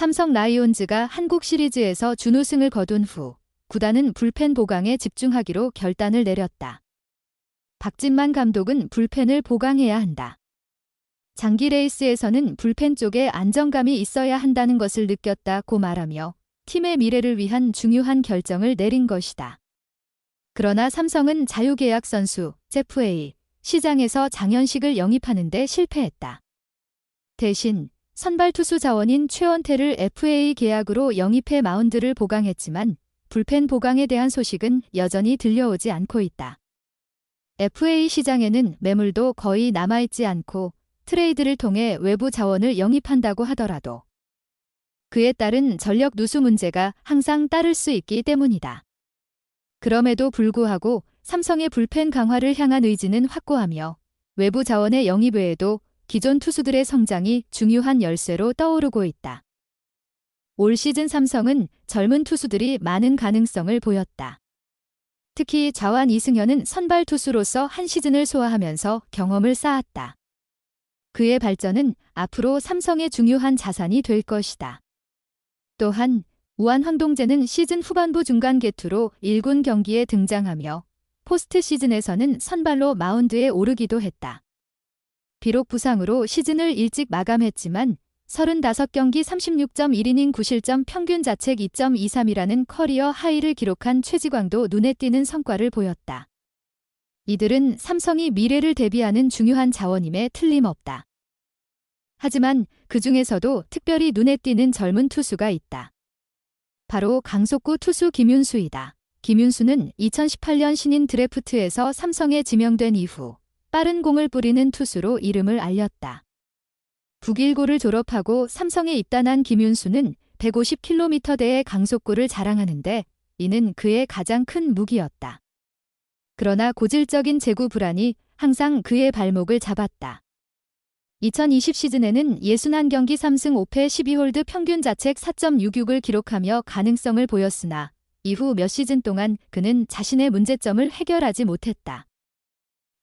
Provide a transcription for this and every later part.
삼성 라이온즈가 한국 시리즈에서 준우승을 거둔 후 구단은 불펜 보강에 집중하기로 결단을 내렸다. 박진만 감독은 불펜을 보강해야 한다. 장기 레이스에서는 불펜 쪽에 안정감이 있어야 한다는 것을 느꼈다고 말하며 팀의 미래를 위한 중요한 결정을 내린 것이다. 그러나 삼성은 자유계약 선수 제프 시장에서 장현식을 영입하는 데 실패했다. 대신 선발 투수 자원인 최원태를 FA 계약으로 영입해 마운드를 보강했지만 불펜 보강에 대한 소식은 여전히 들려오지 않고 있다. FA 시장에는 매물도 거의 남아있지 않고 트레이드를 통해 외부 자원을 영입한다고 하더라도 그에 따른 전력 누수 문제가 항상 따를 수 있기 때문이다. 그럼에도 불구하고 삼성의 불펜 강화를 향한 의지는 확고하며 외부 자원의 영입 외에도 기존 투수들의 성장이 중요한 열쇠로 떠오르고 있다. 올 시즌 삼성은 젊은 투수들이 많은 가능성을 보였다. 특히 좌완 이승현은 선발 투수로서 한 시즌을 소화하면서 경험을 쌓았다. 그의 발전은 앞으로 삼성의 중요한 자산이 될 것이다. 또한 우완 황동재는 시즌 후반부 중간 개투로 1군 경기에 등장하며 포스트 시즌에서는 선발로 마운드에 오르기도 했다. 비록 부상으로 시즌을 일찍 마감했지만 35경기 36.1이닝 9실점 평균 자책 2.23이라는 커리어 하이를 기록한 최지광도 눈에 띄는 성과를 보였다. 이들은 삼성이 미래를 대비하는 중요한 자원임에 틀림없다. 하지만 그 중에서도 특별히 눈에 띄는 젊은 투수가 있다. 바로 강속구 투수 김윤수이다. 김윤수는 2018년 신인 드래프트에서 삼성에 지명된 이후 빠른 공을 뿌리는 투수로 이름을 알렸다. 북일고를 졸업하고 삼성에 입단한 김윤수는 150km대의 강속구를 자랑하는데 이는 그의 가장 큰 무기였다. 그러나 고질적인 제구 불안이 항상 그의 발목을 잡았다. 2020 시즌에는 61경기 3승 5패 12홀드 평균 자책 4.66을 기록하며 가능성을 보였으나 이후 몇 시즌 동안 그는 자신의 문제점을 해결하지 못했다.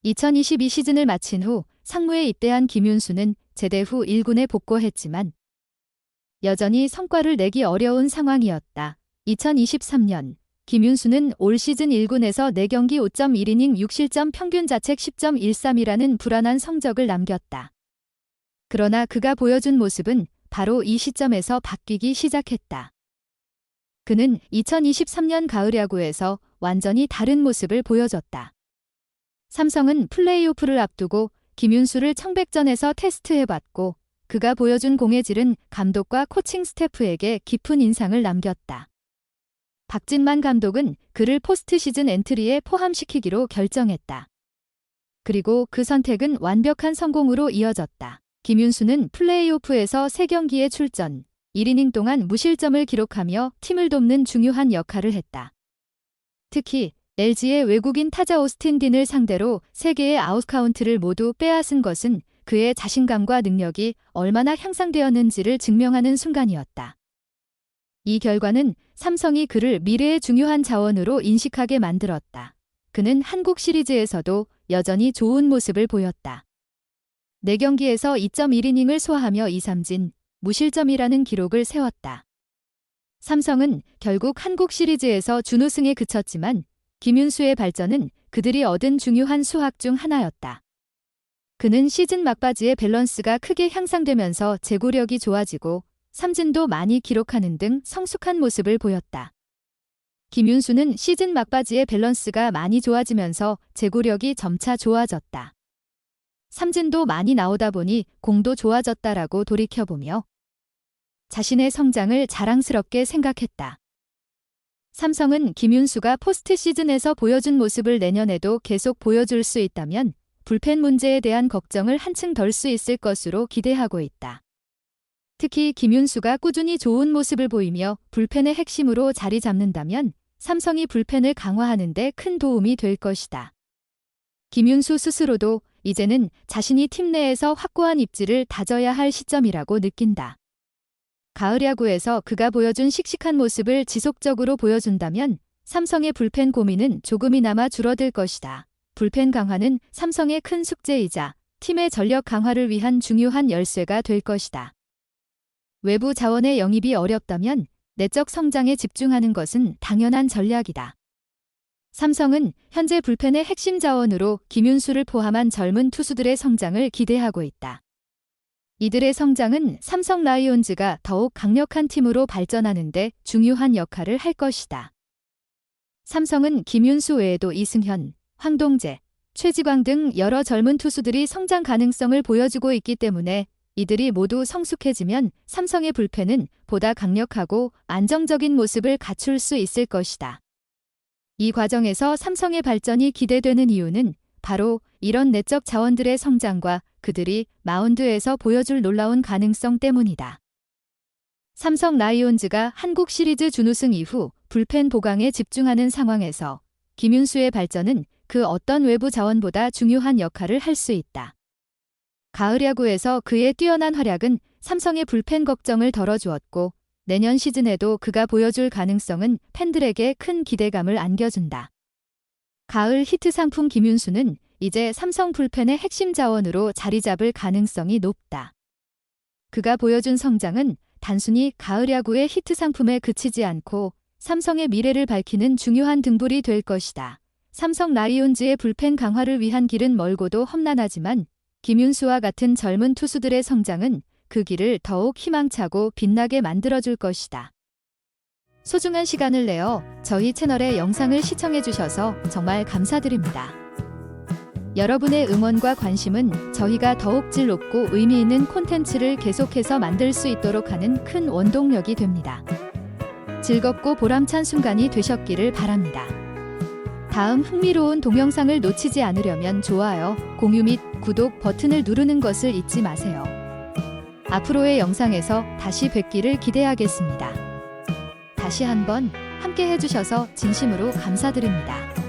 2022 시즌을 마친 후 상무에 입대한 김윤수는 제대 후 1군에 복귀했지만 여전히 성과를 내기 어려운 상황이었다. 2023년 김윤수는 올 시즌 1군에서 4경기 5.1이닝 6실점 평균 자책 10.13이라는 불안한 성적을 남겼다. 그러나 그가 보여준 모습은 바로 이 시점에서 바뀌기 시작했다. 그는 2023년 가을 야구에서 완전히 다른 모습을 보여줬다. 삼성은 플레이오프를 앞두고 김윤수를 청백전에서 테스트해봤고 그가 보여준 공의 질은 감독과 코칭 스태프에게 깊은 인상을 남겼다. 박진만 감독은 그를 포스트 시즌 엔트리에 포함시키기로 결정했다. 그리고 그 선택은 완벽한 성공으로 이어졌다. 김윤수는 플레이오프에서 3경기에 출전, 1이닝 동안 무실점을 기록하며 팀을 돕는 중요한 역할을 했다. 특히 LG의 외국인 타자 오스틴 딘을 상대로 3개의 아웃카운트를 모두 빼앗은 것은 그의 자신감과 능력이 얼마나 향상되었는지를 증명하는 순간이었다. 이 결과는 삼성이 그를 미래의 중요한 자원으로 인식하게 만들었다. 그는 한국 시리즈에서도 여전히 좋은 모습을 보였다. 4경기에서 2.1이닝을 소화하며 2삼진, 무실점이라는 기록을 세웠다. 삼성은 결국 한국 시리즈에서 준우승에 그쳤지만 김윤수의 발전은 그들이 얻은 중요한 수확 중 하나였다. 그는 시즌 막바지에 밸런스가 크게 향상되면서 제구력이 좋아지고 삼진도 많이 기록하는 등 성숙한 모습을 보였다. 김윤수는 시즌 막바지에 밸런스가 많이 좋아지면서 제구력이 점차 좋아졌다. 삼진도 많이 나오다 보니 공도 좋아졌다라고 돌이켜보며 자신의 성장을 자랑스럽게 생각했다. 삼성은 김윤수가 포스트 시즌에서 보여준 모습을 내년에도 계속 보여줄 수 있다면 불펜 문제에 대한 걱정을 한층 덜 수 있을 것으로 기대하고 있다. 특히 김윤수가 꾸준히 좋은 모습을 보이며 불펜의 핵심으로 자리 잡는다면 삼성이 불펜을 강화하는 데 큰 도움이 될 것이다. 김윤수 스스로도 이제는 자신이 팀 내에서 확고한 입지를 다져야 할 시점이라고 느낀다. 가을 야구에서 그가 보여준 씩씩한 모습을 지속적으로 보여준다면 삼성의 불펜 고민은 조금이나마 줄어들 것이다. 불펜 강화는 삼성의 큰 숙제이자 팀의 전력 강화를 위한 중요한 열쇠가 될 것이다. 외부 자원의 영입이 어렵다면 내적 성장에 집중하는 것은 당연한 전략이다. 삼성은 현재 불펜의 핵심 자원으로 김윤수를 포함한 젊은 투수들의 성장을 기대하고 있다. 이들의 성장은 삼성 라이온즈가 더욱 강력한 팀으로 발전하는 데 중요한 역할을 할 것이다. 삼성은 김윤수 외에도 이승현, 황동재, 최지광 등 여러 젊은 투수들이 성장 가능성을 보여주고 있기 때문에 이들이 모두 성숙해지면 삼성의 불펜은 보다 강력하고 안정적인 모습을 갖출 수 있을 것이다. 이 과정에서 삼성의 발전이 기대되는 이유는 바로 이런 내적 자원들의 성장과 그들이 마운드에서 보여줄 놀라운 가능성 때문이다. 삼성 라이온즈가 한국 시리즈 준우승 이후 불펜 보강에 집중하는 상황에서 김윤수의 발전은 그 어떤 외부 자원보다 중요한 역할을 할 수 있다. 가을 야구에서 그의 뛰어난 활약은 삼성의 불펜 걱정을 덜어주었고 내년 시즌에도 그가 보여줄 가능성은 팬들에게 큰 기대감을 안겨준다. 가을 히트 상품 김윤수는 이제 삼성 불펜의 핵심 자원으로 자리 잡을 가능성이 높다. 그가 보여준 성장은 단순히 가을 야구의 히트 상품에 그치지 않고 삼성의 미래를 밝히는 중요한 등불이 될 것이다. 삼성 라이온즈의 불펜 강화를 위한 길은 멀고도 험난하지만 김윤수와 같은 젊은 투수들의 성장은 그 길을 더욱 희망차고 빛나게 만들어줄 것이다. 소중한 시간을 내어 저희 채널의 영상을 시청해주셔서 정말 감사드립니다. 여러분의 응원과 관심은 저희가 더욱 질 높고 의미 있는 콘텐츠를 계속해서 만들 수 있도록 하는 큰 원동력이 됩니다. 즐겁고 보람찬 순간이 되셨기를 바랍니다. 다음 흥미로운 동영상을 놓치지 않으려면 좋아요, 공유 및 구독 버튼을 누르는 것을 잊지 마세요. 앞으로의 영상에서 다시 뵙기를 기대하겠습니다. 다시 한번 함께 해주셔서 진심으로 감사드립니다.